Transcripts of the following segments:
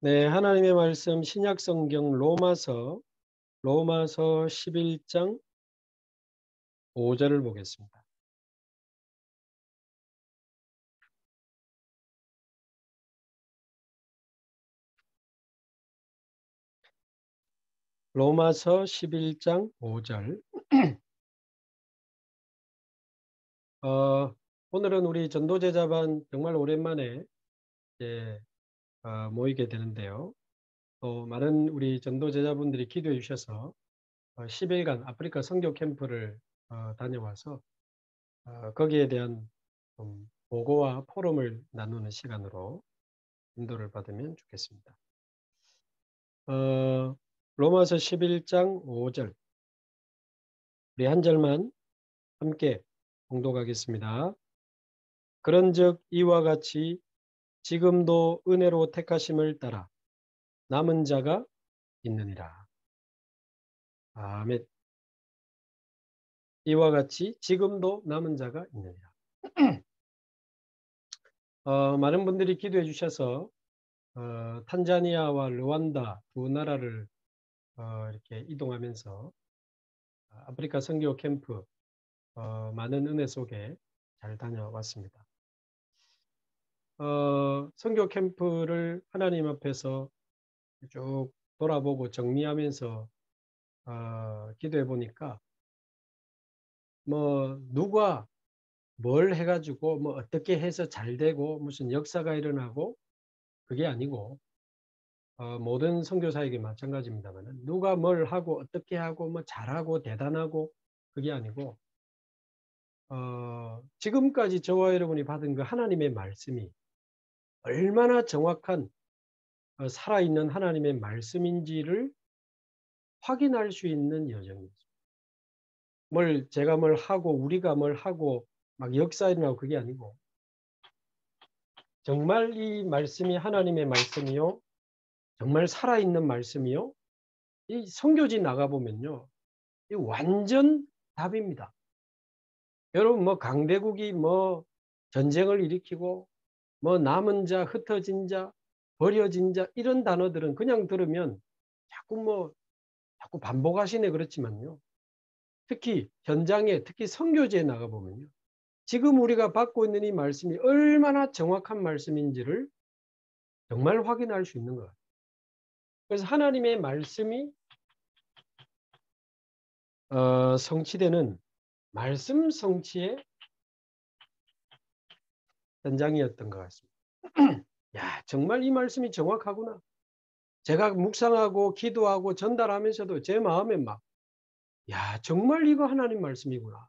네, 하나님의 말씀 신약 성경 로마서 11장 5절을 보겠습니다. 로마서 11장 5절. 오늘은 우리 전도제자반 정말 오랜만에 이제, 모이게 되는데요. 또 많은 우리 전도제자분들이 기도해 주셔서 10일간 아프리카 선교 캠프를 다녀와서 거기에 대한 좀 보고와 포럼을 나누는 시간으로 인도를 받으면 좋겠습니다. 로마서 11장 5절. 우리 한 절만 함께 봉독하겠습니다. 그런즉 이와 같이 지금도 은혜로 택하심을 따라 남은 자가 있느니라. 아멘. 이와 같이 지금도 남은 자가 있느니라. 많은 분들이 기도해 주셔서 탄자니아와 르완다 두 나라를 이렇게 이동하면서 아프리카 선교 캠프 많은 은혜 속에 잘 다녀왔습니다. 선교 캠프를 하나님 앞에서 쭉 돌아보고 정리하면서 기도해 보니까 뭐 누가 뭘 해가지고 뭐 어떻게 해서 잘 되고 무슨 역사가 일어나고 그게 아니고 모든 선교사에게 마찬가지입니다만 누가 뭘 하고 어떻게 하고 뭐 잘하고 대단하고 그게 아니고 지금까지 저와 여러분이 받은 그 하나님의 말씀이 얼마나 정확한 살아있는 하나님의 말씀인지를 확인할 수 있는 여정이죠. 제가 뭘 하고 우리가 뭘 하고 막 역사 일어나고 그게 아니고 정말 이 말씀이 하나님의 말씀이요. 정말 살아있는 말씀이요. 이 선교지 나가보면요. 이 완전 답입니다. 여러분 뭐 강대국이 뭐 전쟁을 일으키고 뭐 남은 자, 흩어진 자, 버려진 자 이런 단어들은 그냥 들으면 자꾸 반복하시네 그렇지만요. 특히 현장에 특히 선교지에 나가보면요. 지금 우리가 받고 있는 이 말씀이 얼마나 정확한 말씀인지를 정말 확인할 수 있는 것 같아요. 그래서 하나님의 말씀이 성취되는 말씀 성취의 현장이었던 것 같습니다. 야, 정말 이 말씀이 정확하구나. 제가 묵상하고 기도하고 전달하면서도 제 마음에 야, 정말 이거 하나님 말씀이구나.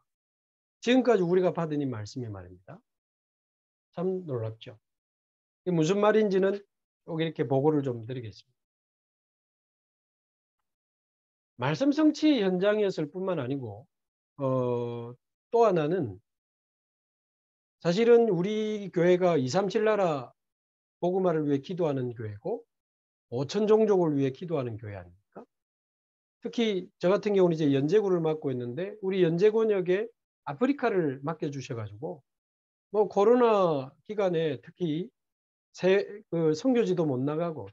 지금까지 우리가 받은 이 말씀이 말입니다. 참 놀랍죠. 이게 무슨 말인지는 꼭 이렇게 보고를 좀 드리겠습니다. 말씀 성취 현장이었을 뿐만 아니고 또 하나는 사실은 우리 교회가 237 나라 복음화를 위해 기도하는 교회고 5천 종족을 위해 기도하는 교회 아닙니까? 특히 저 같은 경우는 이제 연제구를 맡고 있는데 우리 연제군역에 아프리카를 맡겨주셔가지고 뭐 코로나 기간에 특히 그 선교지도 못 나가고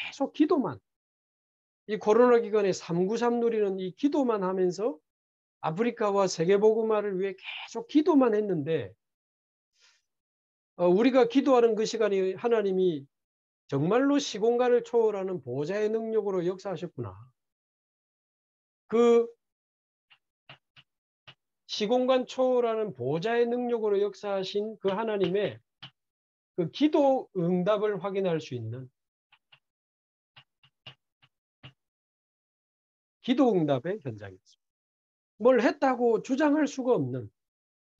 계속 기도만 이 코로나 기간에 393 누리는 이 기도만 하면서 아프리카와 세계복음화를 위해 계속 기도만 했는데 우리가 기도하는 그 시간이 하나님이 정말로 시공간을 초월하는 보좌의 능력으로 역사하셨구나. 그 시공간 초월하는 보좌의 능력으로 역사하신 그 하나님의 그 기도 응답을 확인할 수 있는 기도 응답의 현장이었습니다. 뭘 했다고 주장할 수가 없는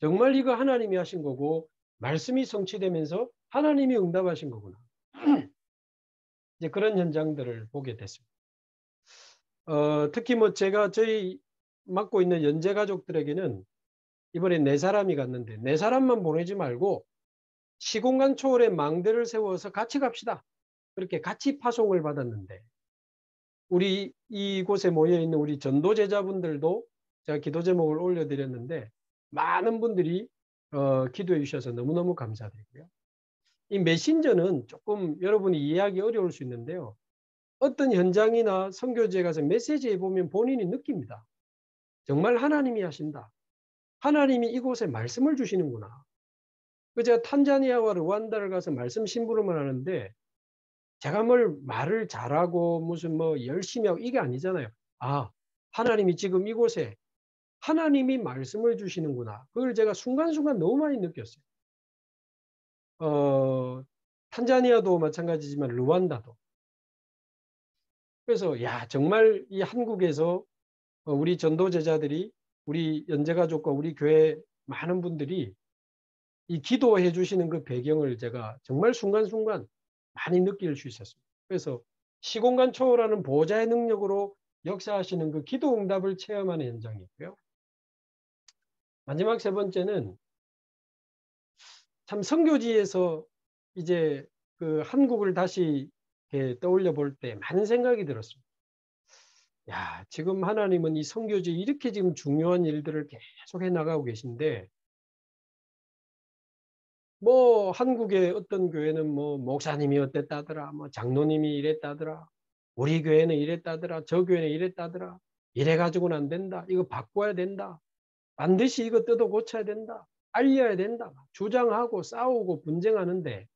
정말 이거 하나님이 하신 거고 말씀이 성취되면서 하나님이 응답하신 거구나. 이제 그런 현장들을 보게 됐습니다. 특히 뭐 제가 저희 맡고 있는 연재 가족들에게는 이번에 4사람이 갔는데 4사람만 보내지 말고 시공간 초월의 망대를 세워서 같이 갑시다. 그렇게 같이 파송을 받았는데 우리 이곳에 모여있는 우리 전도제자분들도 제가 기도 제목을 올려드렸는데 많은 분들이 기도해 주셔서 너무너무 감사드리고요. 이 메신저는 조금 여러분이 이해하기 어려울 수 있는데요. 어떤 현장이나 선교지에 가서 메시지에 보면 본인이 느낍니다. 정말 하나님이 하신다. 하나님이 이곳에 말씀을 주시는구나. 제가 탄자니아와 르완다를 가서 말씀 심부름을 하는데 제가 말을 잘하고 무슨 열심히 하고 이게 아니잖아요. 아, 하나님이 지금 이곳에 하나님이 말씀을 주시는구나. 그걸 제가 순간순간 너무 많이 느꼈어요. 탄자니아도 마찬가지지만 르완다도. 그래서 야, 정말 이 한국에서 우리 전도 제자들이 우리 연제가족과 우리 교회 많은 분들이 이 기도해 주시는 그 배경을 제가 정말 순간순간 많이 느낄 수 있었습니다. 그래서 시공간 초월하는 보좌의 능력으로 역사하시는 그 기도 응답을 체험하는 현장이 있고요. 마지막 세 번째는 참 선교지에서 이제 그 한국을 다시 이렇게 떠올려 볼 때 많은 생각이 들었습니다. 야, 지금 하나님은 이 선교지 이렇게 지금 중요한 일들을 계속 해 나가고 계신데 한국의 어떤 교회는 목사님이 어땠다더라, 장로님이 이랬다더라, 우리 교회는 이랬다더라, 저 교회는 이랬다더라, 이래 가지고는 안 된다, 이거 바꿔야 된다, 반드시 이거 뜯어 고쳐야 된다, 알려야 된다, 주장하고 싸우고 분쟁하는데,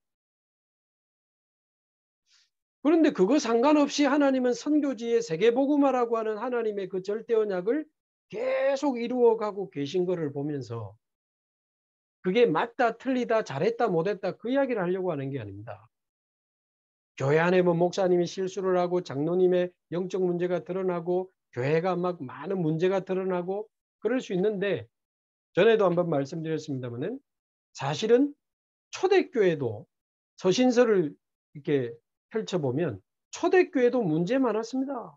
그런데 그거 상관없이 하나님은 선교지의 세계복음화라고 하는 하나님의 그 절대 언약을 계속 이루어가고 계신 것을 보면서 그게 맞다 틀리다 잘했다 못했다 그 이야기를 하려고 하는 게 아닙니다. 교회 안에 목사님이 실수를 하고 장로님의 영적 문제가 드러나고 교회가 막 많은 문제가 드러나고 그럴 수 있는데, 전에도 한번 말씀드렸습니다마는 사실은 초대교회도 서신서를 이렇게 펼쳐보면 초대교회도 문제 많았습니다.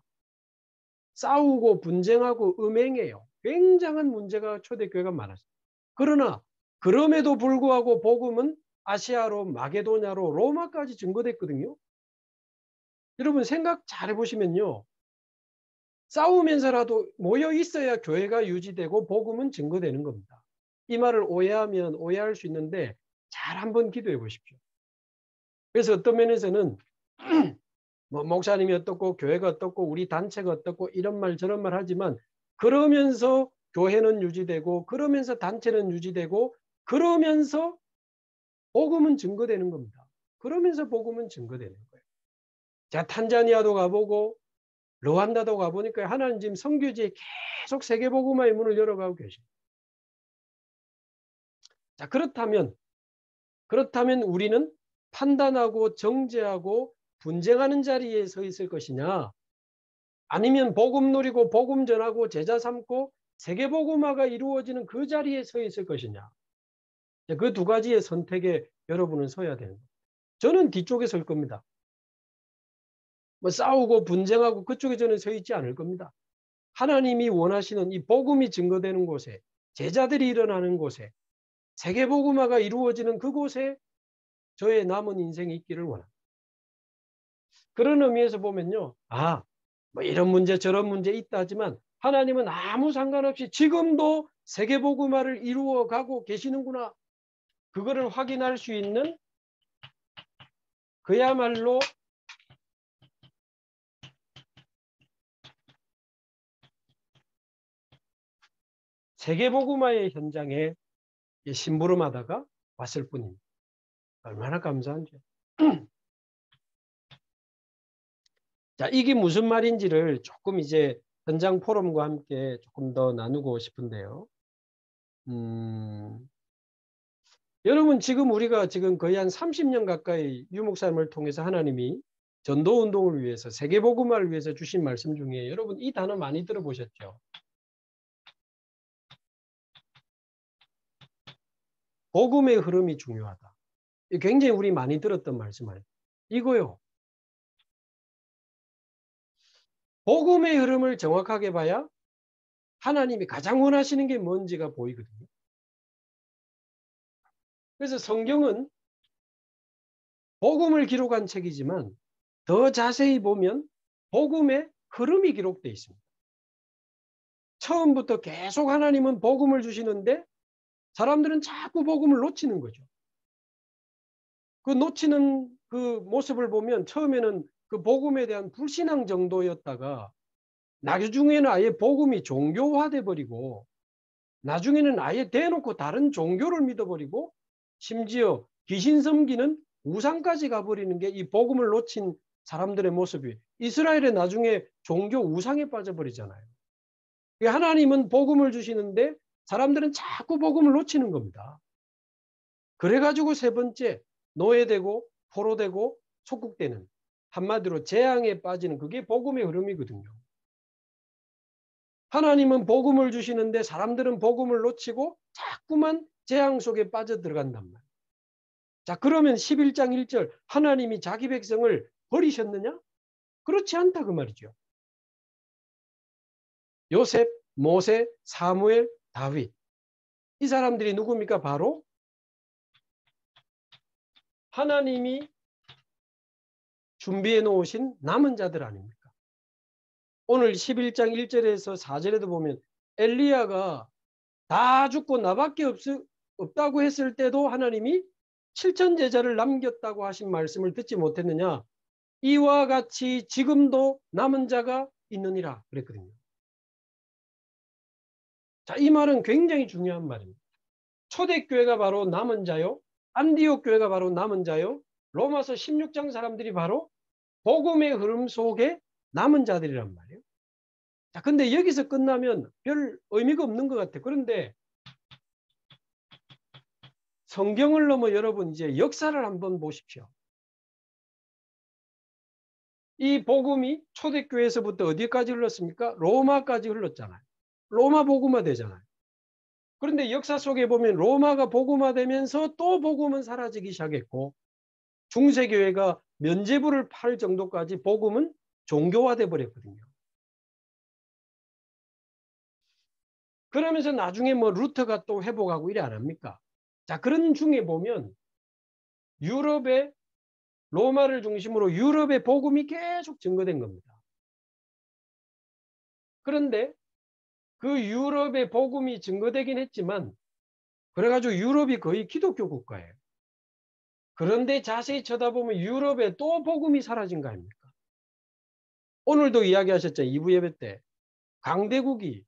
싸우고 분쟁하고 음행해요. 굉장한 문제가 초대교회가 많았어요. 그러나 그럼에도 불구하고 복음은 아시아로 마게도냐로 로마까지 증거됐거든요. 여러분 생각 잘 해보시면요. 싸우면서라도 모여 있어야 교회가 유지되고 복음은 증거되는 겁니다. 이 말을 오해하면 오해할 수 있는데 잘 한번 기도해 보십시오. 그래서 어떤 면에서는 목사님이 어떻고 교회가 어떻고 우리 단체가 어떻고 이런 말 저런 말 하지만 그러면서 교회는 유지되고 그러면서 단체는 유지되고 그러면서 복음은 증거되는 겁니다. 그러면서 복음은 증거되는 거예요. 자, 탄자니아도 가보고 르완다도 가보니까 하나님 지금 선교지에 계속 세계복음화의 문을 열어가고 계십니다. 자, 그렇다면 우리는 판단하고 정죄하고 분쟁하는 자리에 서 있을 것이냐, 아니면 복음 누리고 복음 전하고 제자 삼고 세계복음화가 이루어지는 그 자리에 서 있을 것이냐. 그 두 가지의 선택에 여러분은 서야 되는 거예요. 저는 뒤쪽에 설 겁니다. 싸우고 분쟁하고 그쪽에 저는 서 있지 않을 겁니다. 하나님이 원하시는 이 복음이 증거되는 곳에, 제자들이 일어나는 곳에, 세계복음화가 이루어지는 그곳에 저의 남은 인생이 있기를 원합니다. 그런 의미에서 보면요. 이런 문제 저런 문제 있다 하지만 하나님은 아무 상관없이 지금도 세계복음화를 이루어가고 계시는구나. 그거를 확인할 수 있는 그야말로 세계복음화의 현장에 심부름하다가 왔을 뿐입니다. 얼마나 감사한지. 자, 이게 무슨 말인지를 조금 이제 현장 포럼과 함께 조금 더 나누고 싶은데요. 여러분 지금 우리가 지금 거의 한 30년 가까이 유 목사님을 통해서 하나님이 전도 운동을 위해서 세계복음화를 위해서 주신 말씀 중에 여러분 이 단어 많이 들어보셨죠? 복음의 흐름이 중요하다. 굉장히 우리 많이 들었던 말씀 아니에요. 이거요. 복음의 흐름을 정확하게 봐야 하나님이 가장 원하시는 게 뭔지가 보이거든요. 그래서 성경은 복음을 기록한 책이지만 더 자세히 보면 복음의 흐름이 기록되어 있습니다. 처음부터 계속 하나님은 복음을 주시는데 사람들은 자꾸 복음을 놓치는 거죠. 그 놓치는 그 모습을 보면 처음에는 그 복음에 대한 불신앙 정도였다가 나중에는 아예 복음이 종교화돼 버리고 나중에는 아예 대놓고 다른 종교를 믿어버리고 심지어 귀신 섬기는 우상까지 가버리는 게 이 복음을 놓친 사람들의 모습이 이스라엘의 나중에 종교 우상에 빠져버리잖아요. 하나님은 복음을 주시는데 사람들은 자꾸 복음을 놓치는 겁니다. 그래가지고 세 번째 노예되고 포로되고 속국되는 한마디로 재앙에 빠지는 그게 복음의 흐름이거든요. 하나님은 복음을 주시는데 사람들은 복음을 놓치고 자꾸만 재앙 속에 빠져들어간단 말이에요. 자, 그러면 11장 1절 하나님이 자기 백성을 버리셨느냐? 그렇지 않다 그 말이죠. 요셉, 모세, 사무엘, 다윗 이 사람들이 누굽니까? 바로 하나님이 준비해 놓으신 남은 자들 아닙니까? 오늘 11장 1절에서 4절에도 보면 엘리야가 다 죽고 나밖에 없다고 했을 때도 하나님이 7천 제자를 남겼다고 하신 말씀을 듣지 못했느냐? 이와 같이 지금도 남은 자가 있느니라 그랬거든요. 자, 이 말은 굉장히 중요한 말입니다. 초대교회가 바로 남은 자요. 안디옥 교회가 바로 남은 자요. 로마서 16장 사람들이 바로 복음의 흐름 속에 남은 자들이란 말이에요. 자, 근데 여기서 끝나면 별 의미가 없는 것 같아요. 그런데 성경을 넘어 여러분 이제 역사를 한번 보십시오. 이 복음이 초대교회에서부터 어디까지 흘렀습니까? 로마까지 흘렀잖아요. 로마 복음화 되잖아요. 그런데 역사 속에 보면 로마가 복음화되면서 또 복음은 사라지기 시작했고 중세교회가 면죄부를 팔 정도까지 복음은 종교화돼 버렸거든요. 그러면서 나중에 뭐 루터가 또 회복하고 이래 안 합니까? 자, 그런 중에 보면 유럽의 로마를 중심으로 유럽의 복음이 계속 증거된 겁니다. 그런데 그 유럽의 복음이 증거되긴 했지만 그래가지고 유럽이 거의 기독교 국가예요. 그런데 자세히 쳐다보면 유럽에 또 복음이 사라진 거 아닙니까? 오늘도 이야기하셨죠. 2부 예배 때 강대국이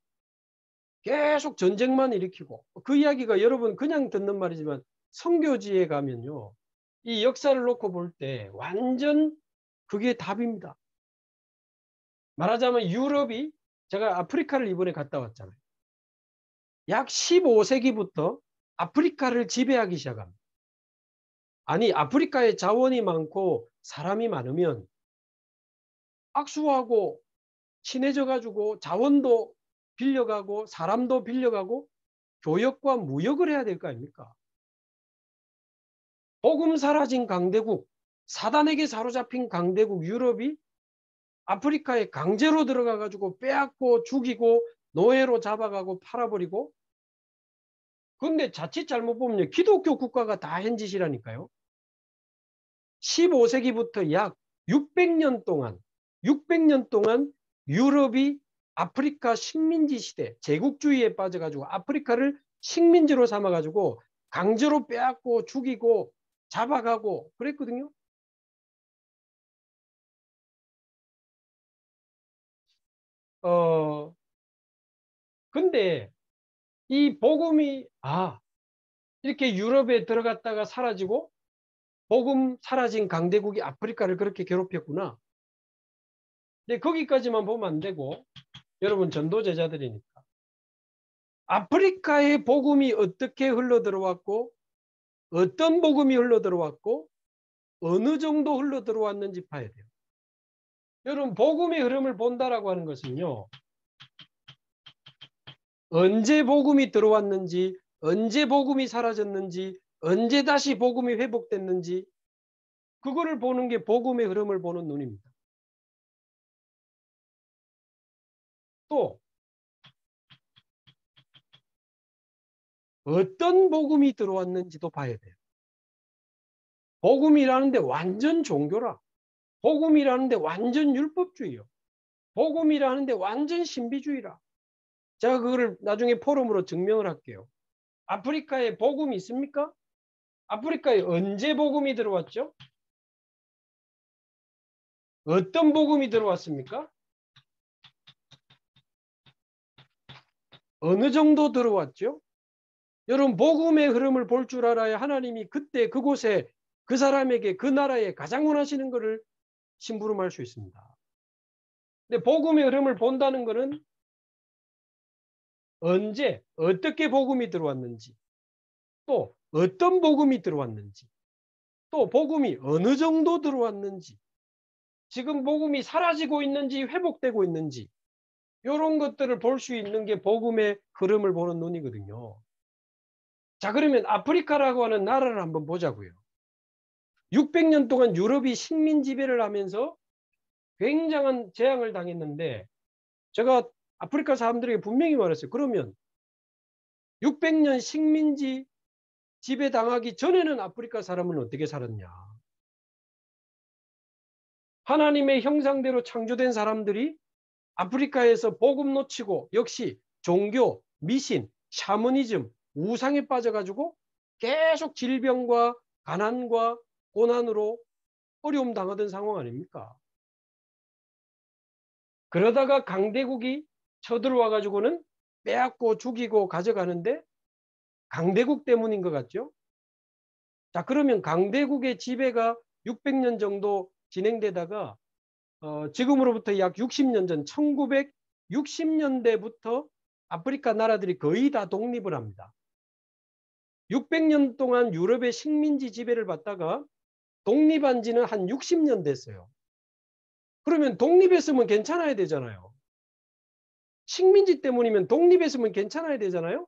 계속 전쟁만 일으키고 그 이야기가 여러분 그냥 듣는 말이지만 선교지에 가면요. 이 역사를 놓고 볼 때 완전 그게 답입니다. 말하자면 유럽이 제가 아프리카를 이번에 갔다 왔잖아요. 약 15세기부터 아프리카를 지배하기 시작합니다. 아니 아프리카에 자원이 많고 사람이 많으면 악수하고 친해져 가지고 자원도 빌려가고 사람도 빌려가고 교역과 무역을 해야 될 거 아닙니까? 복음 사라진 강대국, 사단에게 사로잡힌 강대국 유럽이 아프리카에 강제로 들어가 가지고 빼앗고 죽이고 노예로 잡아가고 팔아버리고 근데 자칫 잘못 보면 기독교 국가가 다 한 짓이라니까요. 15세기부터 약 600년 동안 유럽이 아프리카 식민지 시대, 제국주의에 빠져가지고 아프리카를 식민지로 삼아가지고 강제로 빼앗고 죽이고 잡아가고 그랬거든요. 근데 이 복음이 이렇게 유럽에 들어갔다가 사라지고 복음 사라진 강대국이 아프리카를 그렇게 괴롭혔구나. 근데 거기까지만 보면 안 되고 여러분 전도 제자들이니까 아프리카의 복음이 어떻게 흘러 들어왔고 어떤 복음이 흘러 들어왔고 어느 정도 흘러 들어왔는지 봐야 돼요. 여러분 복음의 흐름을 본다라고 하는 것은요. 언제 복음이 들어왔는지 언제 복음이 사라졌는지 언제 다시 복음이 회복됐는지 그거를 보는 게 복음의 흐름을 보는 눈입니다. 또 어떤 복음이 들어왔는지도 봐야 돼요. 복음이라는데 완전 종교라. 복음이라는데 완전 율법주의요. 복음이라는데 완전 신비주의라. 제가 그거를 나중에 포럼으로 증명을 할게요. 아프리카에 복음이 있습니까? 아프리카에 언제 복음이 들어왔죠? 어떤 복음이 들어왔습니까? 어느 정도 들어왔죠? 여러분, 복음의 흐름을 볼 줄 알아야 하나님이 그때 그곳에 그 사람에게 그 나라에 가장 원하시는 것을 심부름할 수 있습니다. 근데 복음의 흐름을 본다는 것은 언제 어떻게 복음이 들어왔는지, 또 어떤 복음이 들어왔는지, 또 복음이 어느 정도 들어왔는지, 지금 복음이 사라지고 있는지 회복되고 있는지, 이런 것들을 볼 수 있는 게 복음의 흐름을 보는 눈이거든요. 자, 그러면 아프리카라고 하는 나라를 한번 보자고요. 600년 동안 유럽이 식민 지배를 하면서 굉장한 재앙을 당했는데, 제가 아프리카 사람들에게 분명히 말했어요. 그러면 600년 식민지 지배당하기 전에는 아프리카 사람은 어떻게 살았냐? 하나님의 형상대로 창조된 사람들이 아프리카에서 복음 놓치고 역시 종교, 미신, 샤머니즘, 우상에 빠져가지고 계속 질병과 가난과 고난으로 어려움 당하던 상황 아닙니까? 그러다가 강대국이 쳐들어와 가지고는 빼앗고 죽이고 가져가는데 강대국 때문인 것 같죠? 자, 그러면 강대국의 지배가 600년 정도 진행되다가 지금으로부터 약 60년 전 1960년대부터 아프리카 나라들이 거의 다 독립을 합니다. 600년 동안 유럽의 식민지 지배를 받다가 독립한 지는 한 60년 됐어요. 그러면 독립했으면 괜찮아야 되잖아요. 식민지 때문이면 독립했으면 괜찮아야 되잖아요.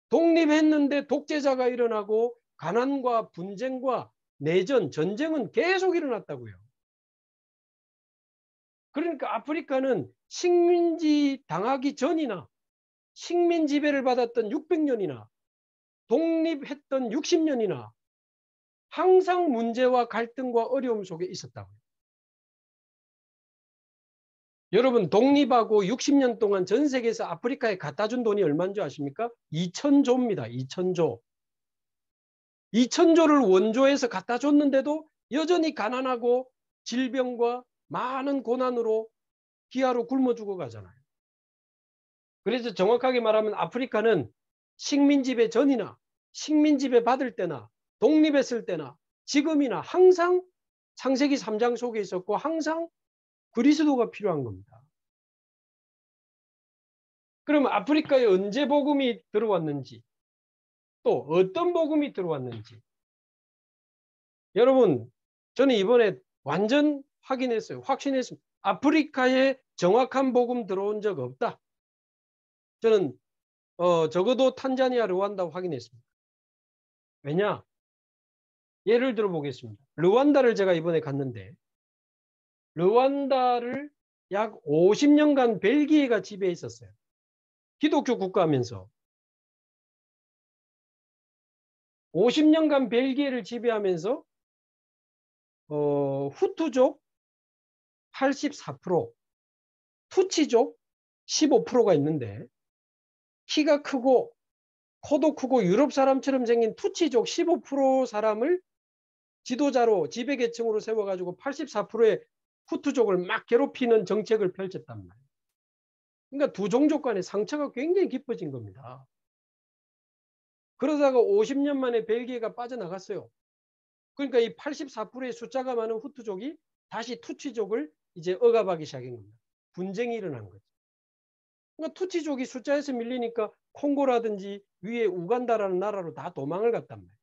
독립했는데 독재자가 일어나고 가난과 분쟁과 내전, 전쟁은 계속 일어났다고요. 그러니까 아프리카는 식민지 당하기 전이나 식민 지배를 받았던 600년이나 독립했던 60년이나 항상 문제와 갈등과 어려움 속에 있었다고요. 여러분, 독립하고 60년 동안 전 세계에서 아프리카에 갖다 준 돈이 얼마인 줄 아십니까? 2,000조입니다. 2,000조. 2,000조를 원조에서 갖다 줬는데도 여전히 가난하고 질병과 많은 고난으로 기아로 굶어 죽어가잖아요. 그래서 정확하게 말하면 아프리카는 식민지배 전이나 식민지배 받을 때나 독립했을 때나 지금이나 항상 창세기 3장 속에 있었고 항상 그리스도가 필요한 겁니다. 그러면 아프리카에 언제 복음이 들어왔는지, 또 어떤 복음이 들어왔는지, 여러분, 저는 이번에 완전 확인했어요. 확신했습니다. 아프리카에 정확한 복음 들어온 적 없다. 저는 적어도 탄자니아, 르완다 확인했습니다. 왜냐? 예를 들어 보겠습니다. 르완다를 제가 이번에 갔는데 르완다를 약 50년간 벨기에가 지배했었어요. 기독교 국가면서 50년간 벨기에를 지배하면서 후투족 84%, 투치족 15%가 있는데 키가 크고 코도 크고 유럽 사람처럼 생긴 투치족 15% 사람을 지도자로 지배계층으로 세워가지고 84%의 후투족을 막 괴롭히는 정책을 펼쳤단 말이에요. 그러니까 두 종족 간의 상처가 굉장히 깊어진 겁니다. 그러다가 50년 만에 벨기에가 빠져나갔어요. 그러니까 이 84%의 숫자가 많은 후투족이 다시 투치족을 이제 억압하기 시작한 겁니다. 분쟁이 일어난 거죠. 그러니까 투치족이 숫자에서 밀리니까 콩고라든지 위에 우간다라는 나라로 다 도망을 갔단 말이에요.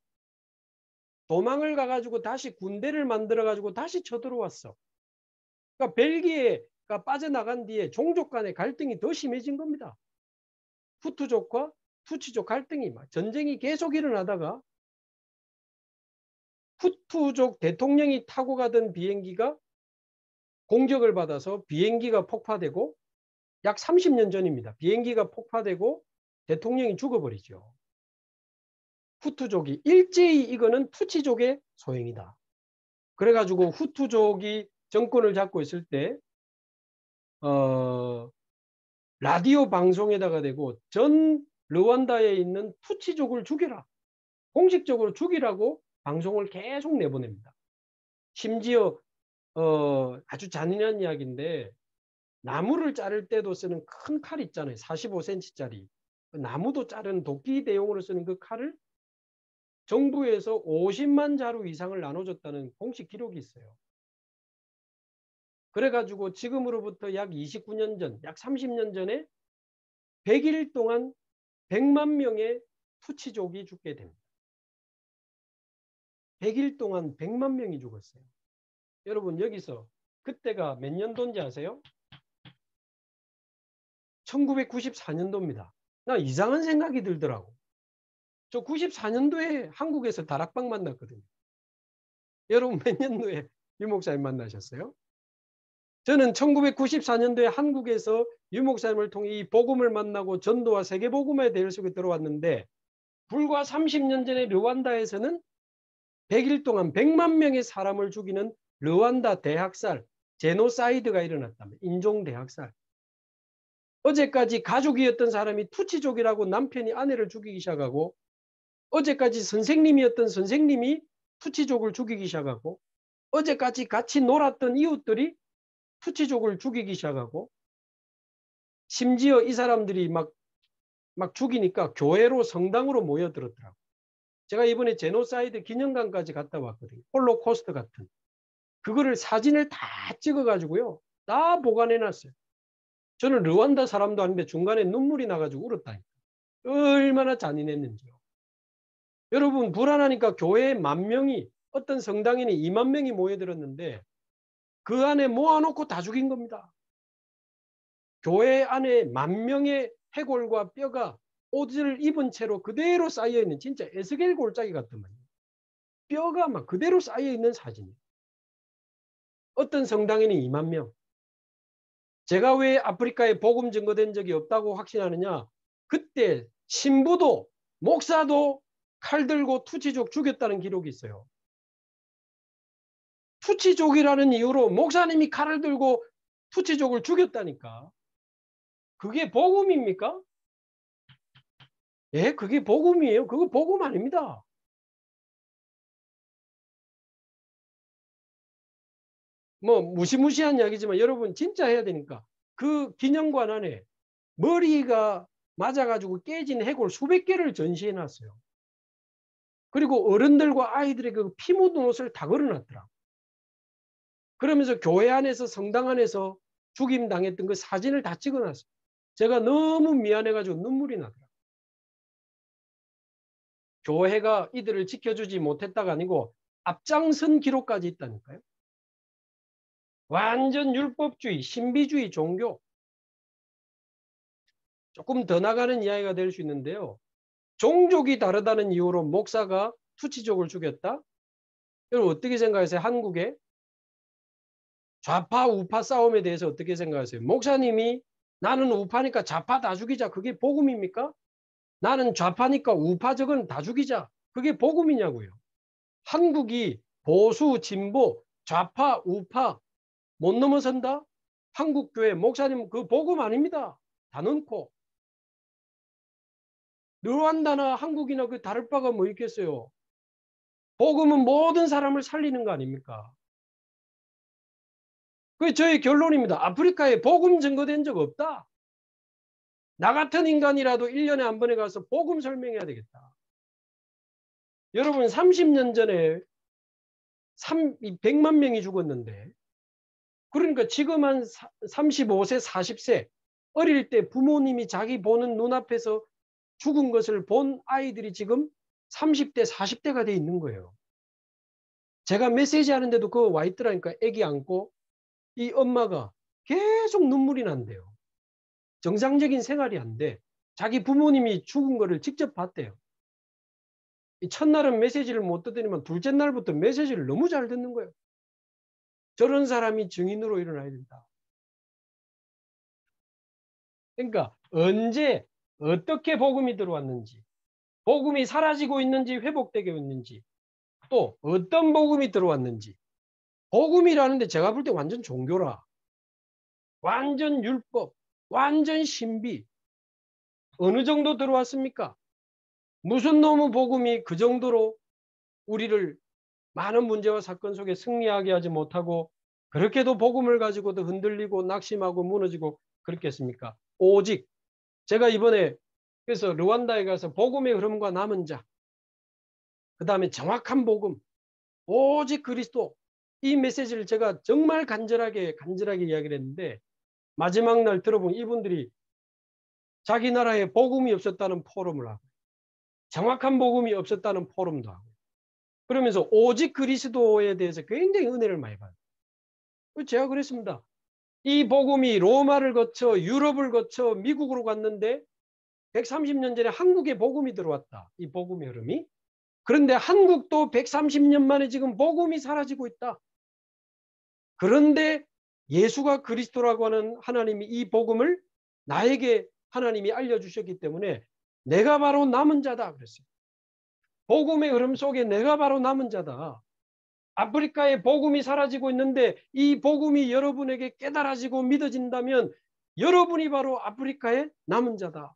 도망을 가가지고 다시 군대를 만들어가지고 다시 쳐들어왔어. 그러니까 벨기에가 빠져나간 뒤에 종족 간의 갈등이 더 심해진 겁니다. 후투족과 투치족 갈등이 막 전쟁이 계속 일어나다가 후투족 대통령이 타고 가던 비행기가 공격을 받아서 비행기가 폭파되고 약 30년 전입니다. 비행기가 폭파되고 대통령이 죽어버리죠. 후투족이 일제히 이거는 투치족의 소행이다. 그래가지고 후투족이 정권을 잡고 있을 때 라디오 방송에다가 대고 전 르완다에 있는 투치족을 죽여라. 공식적으로 죽이라고 방송을 계속 내보냅니다. 심지어 아주 잔인한 이야기인데 나무를 자를 때도 쓰는 큰 칼 있잖아요. 45cm짜리. 나무도 자르는 도끼 대용으로 쓰는 그 칼을 정부에서 50만 자루 이상을 나눠줬다는 공식 기록이 있어요. 그래가지고 지금으로부터 약 29년 전, 약 30년 전에 100일 동안 100만 명의 투치족이 죽게 됩니다. 100일 동안 100만 명이 죽었어요. 여러분 여기서 그때가 몇 년도인지 아세요? 1994년도입니다. 나 이상한 생각이 들더라고. 저 94년도에 한국에서 다락방 만났거든요. 여러분 몇 년도에 유 목사님 만나셨어요? 저는 1994년도에 한국에서 유 목사님을 통해 이 복음을 만나고 전도와 세계복음의 대열 속에 들어왔는데 불과 30년 전에 르완다에서는 100일 동안 100만 명의 사람을 죽이는 르완다 대학살, 제노사이드가 일어났다면 인종대학살. 어제까지 가족이었던 사람이 투치족이라고 남편이 아내를 죽이기 시작하고 어제까지 선생님이었던 선생님이 투치족을 죽이기 시작하고 어제까지 같이 놀았던 이웃들이 투치족을 죽이기 시작하고 심지어 이 사람들이 막 죽이니까 교회로 성당으로 모여들었더라고요. 제가 이번에 제노사이드 기념관까지 갔다 왔거든요. 홀로코스트 같은. 그거를 사진을 다 찍어가지고요. 다 보관해놨어요. 저는 르완다 사람도 아닌데 중간에 눈물이 나가지고 울었다니까. 얼마나 잔인했는지요. 여러분 불안하니까 교회에 10,000명이 어떤 성당에는 2만 명이 모여들었는데 그 안에 모아놓고 다 죽인 겁니다. 교회 안에 10,000명의 해골과 뼈가 옷을 입은 채로 그대로 쌓여있는 진짜 에스겔 골짜기 같더만요. 뼈가 막 그대로 쌓여있는 사진이에요. 어떤 성당에는 2만 명. 제가 왜 아프리카에 복음 증거된 적이 없다고 확신하느냐. 그때 신부도 목사도 칼 들고 투치족 죽였다는 기록이 있어요. 투치족이라는 이유로 목사님이 칼을 들고 투치족을 죽였다니까. 그게 복음입니까? 예, 그게 복음이에요. 그거 복음 아닙니다. 뭐 무시무시한 이야기지만 여러분 진짜 해야 되니까 그 기념관 안에 머리가 맞아가지고 깨진 해골 수백 개를 전시해 놨어요. 그리고 어른들과 아이들의 그 피 묻은 옷을 다 걸어놨더라. 그러면서 교회 안에서 성당 안에서 죽임 당했던 그 사진을 다 찍어놨어요. 제가 너무 미안해가지고 눈물이 나더라. 교회가 이들을 지켜주지 못했다가 아니고 앞장선 기록까지 있다니까요. 완전 율법주의, 신비주의 종교. 조금 더 나가는 이야기가 될 수 있는데요. 종족이 다르다는 이유로 목사가 투치족을 죽였다? 여러분 어떻게 생각하세요? 한국에 좌파 우파 싸움에 대해서 어떻게 생각하세요? 목사님이 나는 우파니까 좌파 다 죽이자. 그게 복음입니까? 나는 좌파니까 우파 적은 다 죽이자. 그게 복음이냐고요. 한국이 보수, 진보, 좌파, 우파 못 넘어선다? 한국교회 목사님 그 복음 아닙니다. 다 넣고. 르완다나 한국이나 그 다를 바가 뭐 있겠어요. 복음은 모든 사람을 살리는 거 아닙니까? 그게 저의 결론입니다. 아프리카에 복음 증거된 적 없다. 나 같은 인간이라도 1년에 한 번에 가서 복음 설명해야 되겠다. 여러분 30년 전에 100만 명이 죽었는데 그러니까 지금 한 35세 40세 어릴 때 부모님이 자기 보는 눈앞에서 죽은 것을 본 아이들이 지금 30대 40대가 돼 있는 거예요. 제가 메시지 하는데도 그거 와 있더라니까. 애기 안고 이 엄마가 계속 눈물이 난대요. 정상적인 생활이 안 돼. 자기 부모님이 죽은 거를 직접 봤대요. 첫날은 메시지를 못 듣더니만 둘째 날부터 메시지를 너무 잘 듣는 거예요. 저런 사람이 증인으로 일어나야 된다. 그러니까 언제 어떻게 복음이 들어왔는지, 복음이 사라지고 있는지 회복되고 있는지, 또 어떤 복음이 들어왔는지. 복음이라는데 제가 볼 때 완전 종교라. 완전 율법, 완전 신비. 어느 정도 들어왔습니까? 무슨 놈의 복음이 그 정도로 우리를 많은 문제와 사건 속에 승리하게 하지 못하고 그렇게도 복음을 가지고도 흔들리고 낙심하고 무너지고 그렇겠습니까? 오직 제가 이번에 그래서 르완다에 가서 복음의 흐름과 남은 자, 그 다음에 정확한 복음, 오직 그리스도, 이 메시지를 제가 정말 간절하게 이야기를 했는데 마지막 날 들어보면 이분들이 자기 나라에 복음이 없었다는 포럼을 하고 정확한 복음이 없었다는 포럼도 하고 그러면서 오직 그리스도에 대해서 굉장히 은혜를 많이 받아요. 제가 그랬습니다. 이 복음이 로마를 거쳐 유럽을 거쳐 미국으로 갔는데 130년 전에 한국에 복음이 들어왔다. 이 복음의 흐름이. 그런데 한국도 130년 만에 지금 복음이 사라지고 있다. 그런데 예수가 그리스도라고 하는 하나님이 이 복음을 나에게 하나님이 알려주셨기 때문에 내가 바로 남은 자다 그랬어요. 복음의 흐름 속에 내가 바로 남은 자다. 아프리카에 복음이 사라지고 있는데 이 복음이 여러분에게 깨달아지고 믿어진다면 여러분이 바로 아프리카의 남은 자다.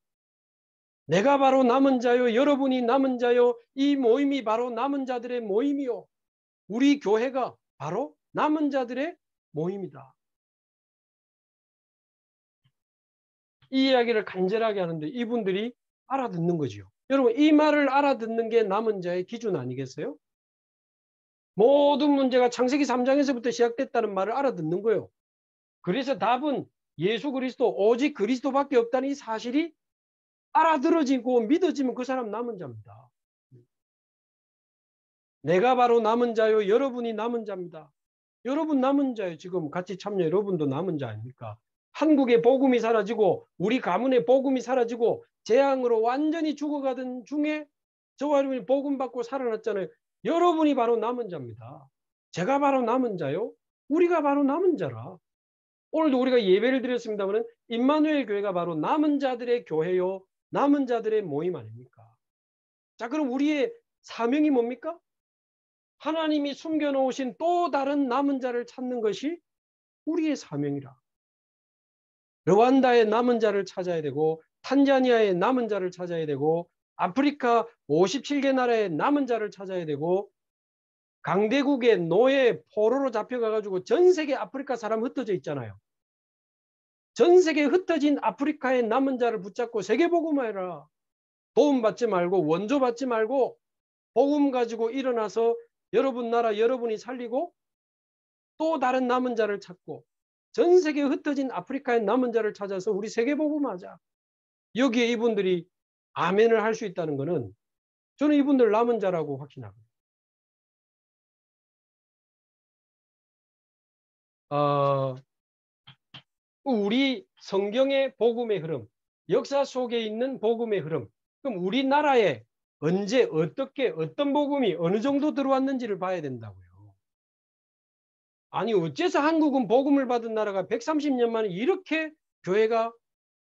내가 바로 남은 자요. 여러분이 남은 자요. 이 모임이 바로 남은 자들의 모임이요. 우리 교회가 바로 남은 자들의 모임이다. 이 이야기를 간절하게 하는데 이분들이 알아듣는 거죠. 여러분 이 말을 알아듣는 게 남은 자의 기준 아니겠어요? 모든 문제가 창세기 3장에서부터 시작됐다는 말을 알아듣는 거예요. 그래서 답은 예수 그리스도 오직 그리스도밖에 없다는 이 사실이 알아들어지고 믿어지면 그 사람 남은 자입니다. 내가 바로 남은 자요. 여러분이 남은 자입니다. 여러분 남은 자예요. 지금 같이 참여 여러분도 남은 자 아닙니까? 한국의 복음이 사라지고 우리 가문의 복음이 사라지고 재앙으로 완전히 죽어가던 중에 저와 여러분이 복음 받고 살아났잖아요. 여러분이 바로 남은 자입니다. 제가 바로 남은 자요. 우리가 바로 남은 자라. 오늘도 우리가 예배를 드렸습니다만 임마누엘 교회가 바로 남은 자들의 교회요. 남은 자들의 모임 아닙니까? 자, 그럼 우리의 사명이 뭡니까? 하나님이 숨겨놓으신 또 다른 남은 자를 찾는 것이 우리의 사명이라. 르완다의 남은 자를 찾아야 되고 탄자니아의 남은 자를 찾아야 되고 아프리카 57개 나라의 남은 자를 찾아야 되고 강대국의 노예 포로로 잡혀가가지고 전 세계 아프리카 사람 흩어져 있잖아요. 전 세계에 흩어진 아프리카의 남은 자를 붙잡고 세계복음화해라. 도움받지 말고 원조 받지 말고 복음 가지고 일어나서 여러분 나라 여러분이 살리고 또 다른 남은 자를 찾고 전 세계에 흩어진 아프리카의 남은 자를 찾아서 우리 세계복음하자. 여기에 이분들이 아멘을 할 수 있다는 것은 저는 이분들 남은 자라고 확신합니다. 우리 성경의 복음의 흐름, 역사 속에 있는 복음의 흐름, 그럼 우리나라에 언제 어떻게 어떤 복음이 어느 정도 들어왔는지를 봐야 된다고요. 아니 어째서 한국은 복음을 받은 나라가 130년 만에 이렇게 교회가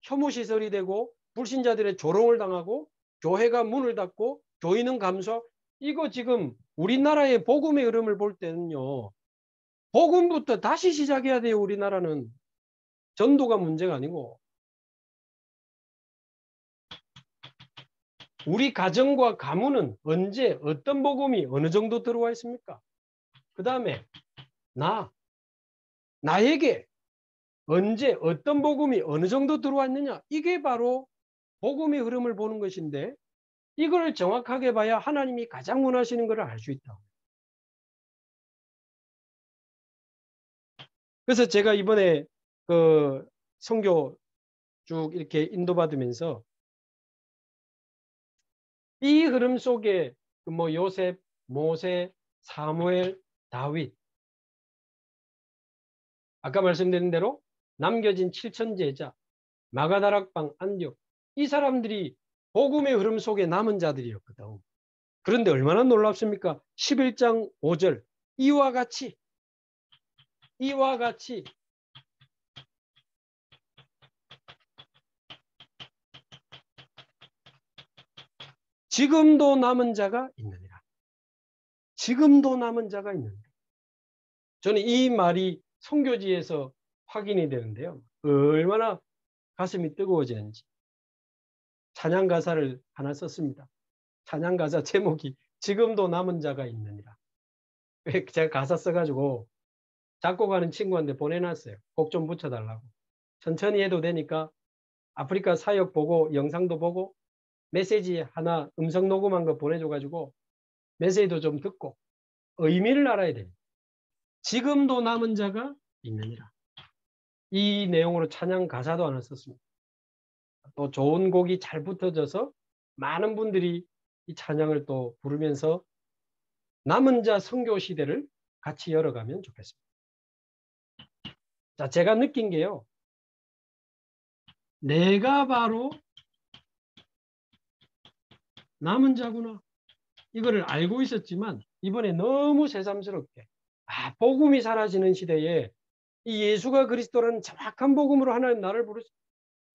혐오시설이 되고 불신자들의 조롱을 당하고 교회가 문을 닫고 교인은 감소. 이거 지금 우리나라의 복음의 흐름을 볼 때는요. 복음부터 다시 시작해야 돼요. 우리나라는. 전도가 문제가 아니고. 우리 가정과 가문은 언제 어떤 복음이 어느 정도 들어와 있습니까? 그 다음에 나에게 언제 어떤 복음이 어느 정도 들어왔느냐. 이게 바로 복음의 흐름을 보는 것인데 이걸 정확하게 봐야 하나님이 가장 원하시는 것을 알 수 있다. 그래서 제가 이번에 그 선교 쭉 이렇게 인도받으면서 이 흐름 속에 뭐 요셉, 모세, 사무엘, 다윗 아까 말씀드린 대로 남겨진 7천 제자, 마가다락방, 안디옥 이 사람들이 복음의 흐름 속에 남은 자들이었거든. 그런데 얼마나 놀랍습니까? 11장 5절 이와 같이 지금도 남은 자가 있느니라. 지금도 남은 자가 있느니라. 저는 이 말이 선교지에서 확인이 되는데요. 얼마나 가슴이 뜨거워지는지. 찬양 가사를 하나 썼습니다. 찬양 가사 제목이 지금도 남은 자가 있느니라. 제가 가사 써가지고 작곡하는 친구한테 보내놨어요. 곡 좀 붙여달라고. 천천히 해도 되니까 아프리카 사역 보고 영상도 보고 메시지 하나 음성 녹음한 거 보내줘가지고 메시지도 좀 듣고 의미를 알아야 됩니다. 지금도 남은 자가 있느니라. 이 내용으로 찬양 가사도 하나 썼습니다. 또 좋은 곡이 잘 붙어져서 많은 분들이 이 찬양을 또 부르면서 남은 자 선교 시대를 같이 열어가면 좋겠습니다. 자, 제가 느낀 게요. 내가 바로 남은 자구나. 이거를 알고 있었지만 이번에 너무 새삼스럽게 복음이 사라지는 시대에 이 예수가 그리스도라는 정확한 복음으로 하나님 나를 부르시.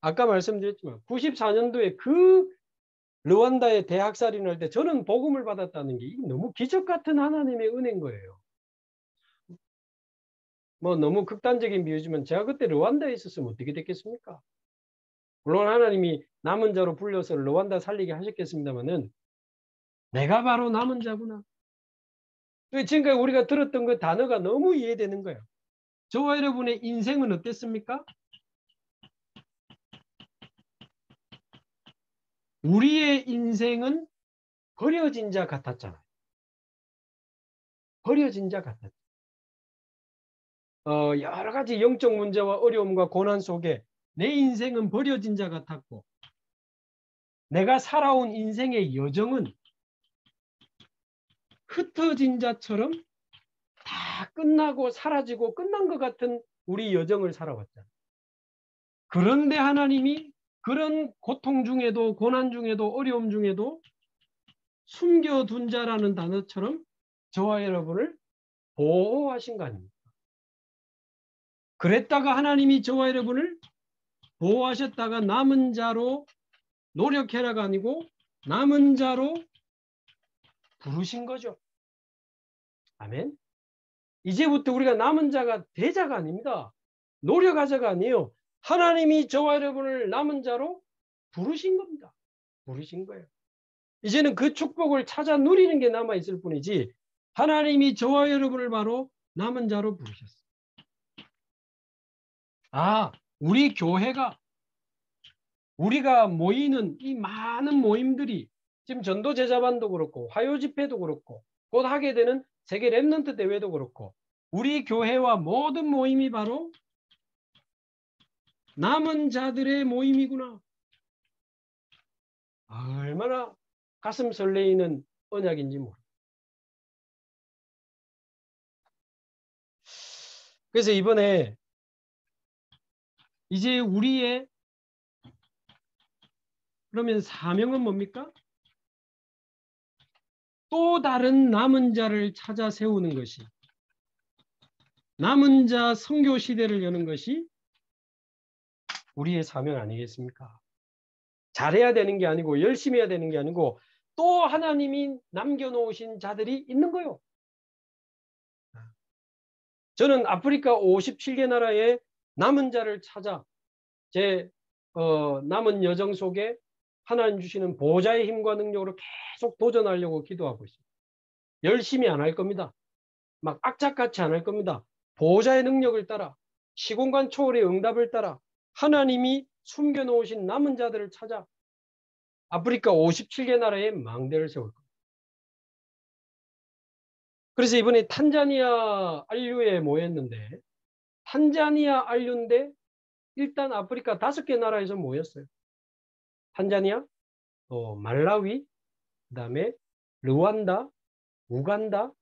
아까 말씀드렸지만 94년도에 그 르완다의 대학살인할 때 저는 복음을 받았다는 게 너무 기적 같은 하나님의 은혜인 거예요. 뭐 너무 극단적인 비유지만 제가 그때 르완다에 있었으면 어떻게 됐겠습니까? 물론 하나님이 남은 자로 불려서 르완다 살리게 하셨겠습니다만은 내가 바로 남은 자구나. 지금까지 우리가 들었던 그 단어가 너무 이해되는 거예요. 저와 여러분의 인생은 어땠습니까? 우리의 인생은 버려진 자 같았잖아요. 버려진 자 같았죠. 여러 가지 영적 문제와 어려움과 고난 속에 내 인생은 버려진 자 같았고 내가 살아온 인생의 여정은 흩어진 자처럼 다 끝나고 사라지고 끝난 것 같은 우리 여정을 살아왔잖아요. 그런데 하나님이 그런 고통 중에도 고난 중에도 어려움 중에도 숨겨둔 자라는 단어처럼 저와 여러분을 보호하신 거 아닙니까? 그랬다가 하나님이 저와 여러분을 보호하셨다가 남은 자로 노력해라가 아니고 남은 자로 부르신 거죠. 아멘. 이제부터 우리가 남은 자가 대자가 아닙니다. 노력하자가 아니에요. 하나님이 저와 여러분을 남은 자로 부르신 겁니다. 부르신 거예요. 이제는 그 축복을 찾아 누리는 게 남아있을 뿐이지 하나님이 저와 여러분을 바로 남은 자로 부르셨어요. 우리 교회가 우리가 모이는 이 많은 모임들이 지금 전도제자반도 그렇고 화요집회도 그렇고 곧 하게 되는 세계 랩넌트 대회도 그렇고 우리 교회와 모든 모임이 바로 남은 자들의 모임이구나. 얼마나 가슴 설레이는 언약인지 모르겠어요. 그래서 이번에 이제 우리의 그러면 사명은 뭡니까? 또 다른 남은 자를 찾아 세우는 것이 남은 자 선교 시대를 여는 것이 우리의 사명 아니겠습니까? 잘해야 되는 게 아니고 열심히 해야 되는 게 아니고 또 하나님이 남겨놓으신 자들이 있는 거요. 저는 아프리카 57개 나라의 남은 자를 찾아 제 남은 여정 속에 하나님 주시는 보좌의 힘과 능력으로 계속 도전하려고 기도하고 있습니다. 열심히 안 할 겁니다. 막 악착같이 안 할 겁니다. 보좌의 능력을 따라 시공간 초월의 응답을 따라 하나님이 숨겨놓으신 남은 자들을 찾아 아프리카 57개 나라의 망대를 세울 겁니다. 그래서 이번에 탄자니아 알류에 모였는데 탄자니아 알류인데 일단 아프리카 5개 나라에서 모였어요. 탄자니아, 말라위, 그다음에 르완다, 우간다,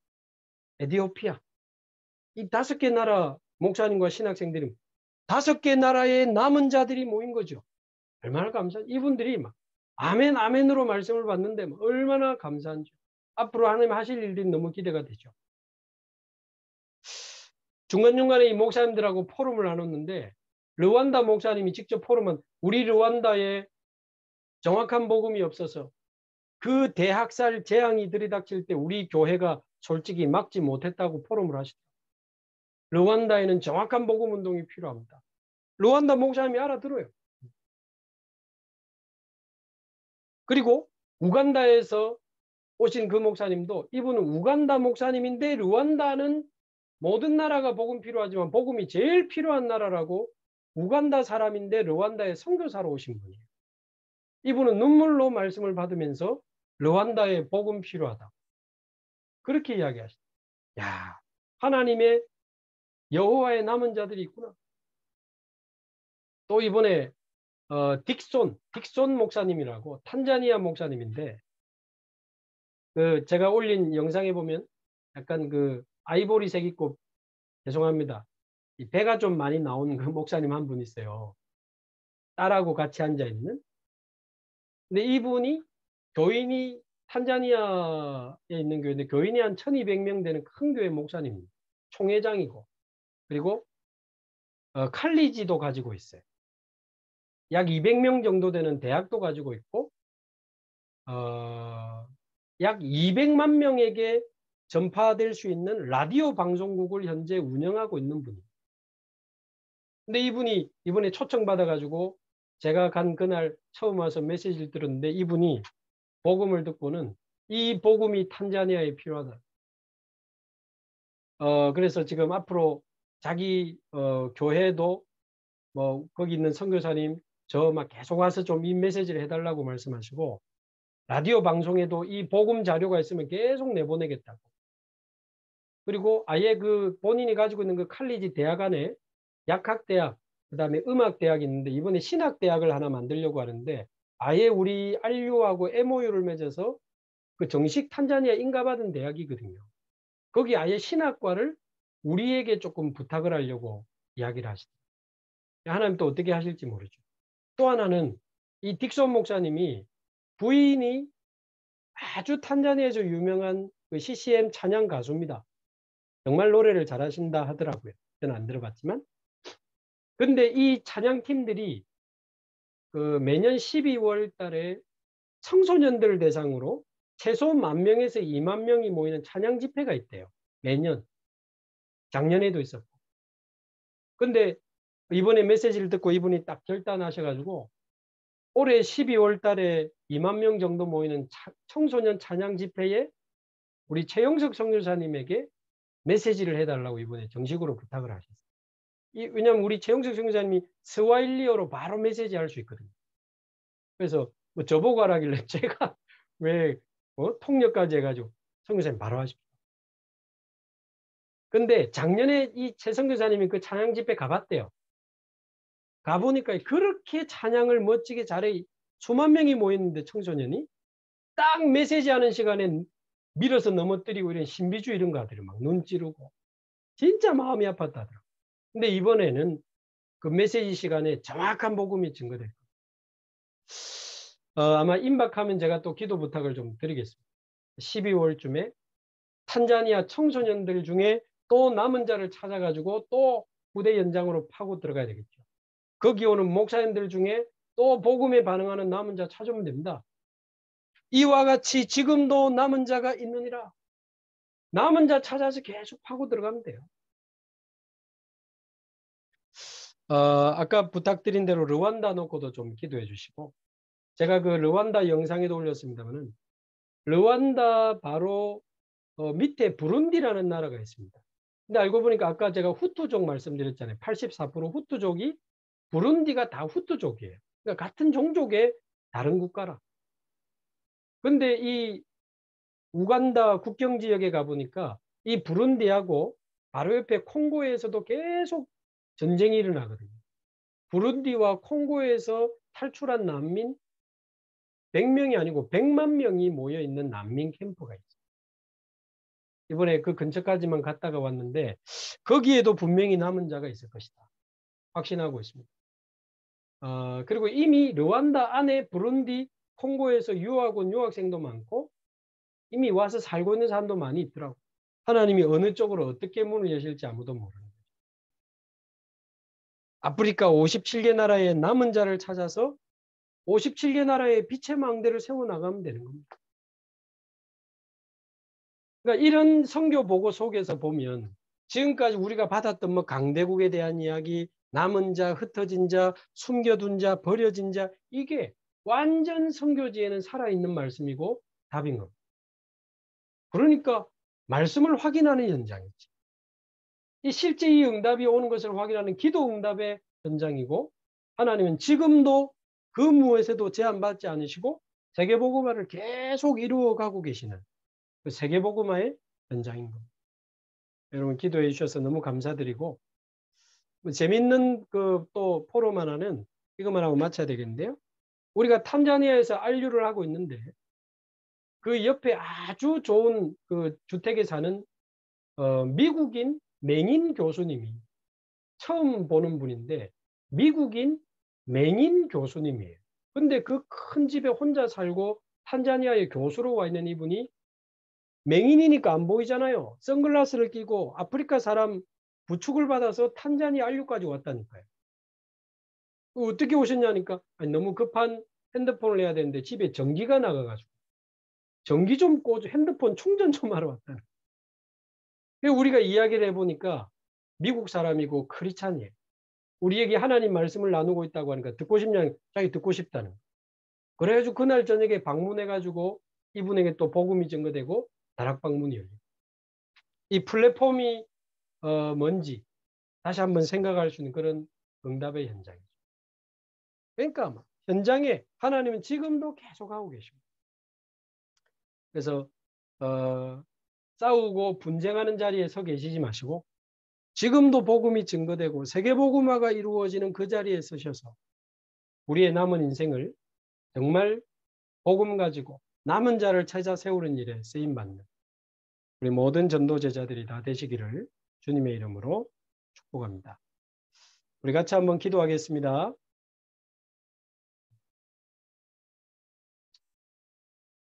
에티오피아. 이 5개 나라 목사님과 신학생들이 5개 나라의 남은 자들이 모인 거죠. 얼마나 감사한 이분들이 막 아멘 아멘으로 말씀을 받는데 얼마나 감사한지. 앞으로 하나님 하실 일들이 너무 기대가 되죠. 중간중간에 이 목사님들하고 포럼을 나눴는데 르완다 목사님이 직접 포럼은 우리 르완다에 정확한 복음이 없어서 그 대학살 재앙이 들이닥칠 때 우리 교회가 솔직히 막지 못했다고 포럼을 하시더라고요. 르완다에는 정확한 복음 운동이 필요합니다. 르완다 목사님이 알아들어요. 그리고 우간다에서 오신 그 목사님도 이분은 우간다 목사님인데 르완다는 모든 나라가 복음 필요하지만 복음이 제일 필요한 나라라고 우간다 사람인데 르완다에 선교사로 오신 분이에요. 이분은 눈물로 말씀을 받으면서 르완다에 복음 필요하다. 그렇게 이야기하시죠. 야, 하나님의 여호와의 남은 자들이 있구나. 또 이번에 딕손 목사님이라고 탄자니아 목사님인데 그 제가 올린 영상에 보면 약간 그 아이보리색 입고 죄송합니다. 이 배가 좀 많이 나온 그 목사님 한 분 있어요. 딸하고 같이 앉아 있는. 근데 이분이 교인이 탄자니아에 있는 교회인데 교인이 한 1200명 되는 큰 교회 목사님입니다. 총회장이고 그리고 칼리지도 가지고 있어요. 약 200명 정도 되는 대학도 가지고 있고 약 200만 명에게 전파될 수 있는 라디오 방송국을 현재 운영하고 있는 분이에요. 근데 이분이 이번에 초청받아가지고 제가 간 그날 처음 와서 메시지를 들었는데 이분이 복음을 듣고는 이 복음이 탄자니아에 필요하다. 그래서 지금 앞으로 자기 교회도 뭐 거기 있는 선교사님 저 막 계속 와서 좀 이 메시지를 해달라고 말씀하시고 라디오 방송에도 이 복음 자료가 있으면 계속 내보내겠다고. 그리고 아예 그 본인이 가지고 있는 그 칼리지 대학 안에 약학대학, 그다음에 음악대학이 있는데 이번에 신학대학을 하나 만들려고 하는데 아예 우리 RU하고 MOU를 맺어서 그 정식 탄자니아 인가받은 대학이거든요. 거기 아예 신학과를 우리에게 조금 부탁을 하려고 이야기를 하시더라고요. 하나님 또 어떻게 하실지 모르죠. 또 하나는 이 딕손 목사님이 부인이 아주 탄자니아에서 유명한 그 CCM 찬양 가수입니다. 정말 노래를 잘하신다 하더라고요. 저는 안 들어봤지만. 근데 이 찬양팀들이 그 매년 12월 달에 청소년들 대상으로 최소 10,000명에서 20,000명이 모이는 찬양 집회가 있대요. 매년. 작년에도 있었고. 근데 이번에 메시지를 듣고 이분이 딱 결단하셔가지고 올해 12월 달에 20,000명 정도 모이는 청소년 찬양 집회에 우리 최영석 선교사님에게 메시지를 해달라고 이번에 정식으로 부탁을 하셨어요. 왜냐하면 우리 최영석 선교사님이 스와힐리어로 바로 메시지 할 수 있거든요. 그래서 뭐 저보고 하라길래 제가 왜 통역까지 해가지고 선교사님 바로 하십시오. 근데 작년에 이 최 선교사님이 그 찬양 집회 가봤대요. 가보니까 그렇게 찬양을 멋지게 잘해 수만 명이 모였는데 청소년이 딱 메시지 하는 시간에 밀어서 넘어뜨리고 이런 신비주의 이런 거 하더라고요. 막 눈 찌르고 진짜 마음이 아팠다더라고요. 근데 이번에는 그 메시지 시간에 정확한 복음이 증거될 거예요. 아마 임박하면 제가 또 기도 부탁을 좀 드리겠습니다. 12월쯤에 탄자니아 청소년들 중에 또 남은 자를 찾아가지고 또 부대 연장으로 파고 들어가야 되겠죠. 거기 오는 목사님들 중에 또 복음에 반응하는 남은 자 찾으면 됩니다. 이와 같이 지금도 남은 자가 있느니라. 남은 자 찾아서 계속 파고 들어가면 돼요. 아까 부탁드린 대로 르완다 놓고도 좀 기도해 주시고 제가 그 르완다 영상에도 올렸습니다만은 르완다 바로 밑에 부룬디라는 나라가 있습니다. 근데 알고 보니까 아까 제가 후투족 말씀드렸잖아요. 84% 후투족이 부룬디가 다 후투족이에요. 그러니까 같은 종족의 다른 국가라. 근데 이 우간다 국경 지역에 가보니까 이 부룬디하고 바로 옆에 콩고에서도 계속 전쟁이 일어나거든요. 부룬디와 콩고에서 탈출한 난민 100명이 아니고 100만 명이 모여 있는 난민 캠프가 있어요. 이번에 그 근처까지만 갔다가 왔는데 거기에도 분명히 남은 자가 있을 것이다. 확신하고 있습니다. 그리고 이미 르완다 안에 부룬디, 콩고에서 유학 온 유학생도 많고 이미 와서 살고 있는 사람도 많이 있더라고요. 하나님이 어느 쪽으로 어떻게 문을 여실지 아무도 모르는 거죠. 아프리카 57개 나라의 남은 자를 찾아서 57개 나라의 빛의 망대를 세워나가면 되는 겁니다. 그러니까 이런 선교 보고 속에서 보면 지금까지 우리가 받았던 뭐 강대국에 대한 이야기, 남은 자, 흩어진 자, 숨겨둔 자, 버려진 자 이게 완전 선교지에는 살아있는 말씀이고 답인 겁니다. 그러니까 말씀을 확인하는 현장이지. 실제 이 응답이 오는 것을 확인하는 기도 응답의 현장이고, 하나님은 지금도 그 무엇에도 제한받지 않으시고 세계복음화를 계속 이루어가고 계시는 그 세계복음화의 현장인 겁니다. 여러분 기도해 주셔서 너무 감사드리고, 재밌는 그 또 포럼 하나는 이것만 하고 마쳐야 되겠는데요. 우리가 탄자니아에서 안류를 하고 있는데 그 옆에 아주 좋은 그 주택에 사는 미국인 맹인 교수님이 처음 보는 분인데, 미국인 맹인 교수님이에요. 근데 그 큰 집에 혼자 살고 탄자니아에 교수로 와 있는 이분이 맹인이니까 안 보이잖아요. 선글라스를 끼고 아프리카 사람 부축을 받아서 탄자니아 안류까지 왔다니까요. 어떻게 오셨냐니까, 아니, 너무 급한 핸드폰을 해야 되는데 집에 전기가 나가가지고 전기 좀 꽂고 핸드폰 충전 좀 하러 왔다는 거예요. 우리가 이야기를 해보니까 미국 사람이고 크리스찬이에요. 우리에게 하나님 말씀을 나누고 있다고 하니까 듣고 싶냐, 자기 듣고 싶다는 거예요. 그래가지고 그날 저녁에 방문해가지고 이분에게 또 복음이 전거되고 다락방문이 열려요. 이 플랫폼이 뭔지 다시 한번 생각할 수 있는 그런 응답의 현장이죠. 그러니까 현장에 하나님은 지금도 계속하고 계십니다. 그래서 싸우고 분쟁하는 자리에 서 계시지 마시고 지금도 복음이 증거되고 세계복음화가 이루어지는 그 자리에 서셔서 우리의 남은 인생을 정말 복음 가지고 남은 자를 찾아 세우는 일에 쓰임받는 우리 모든 전도 제자들이 다 되시기를 주님의 이름으로 축복합니다. 우리 같이 한번 기도하겠습니다.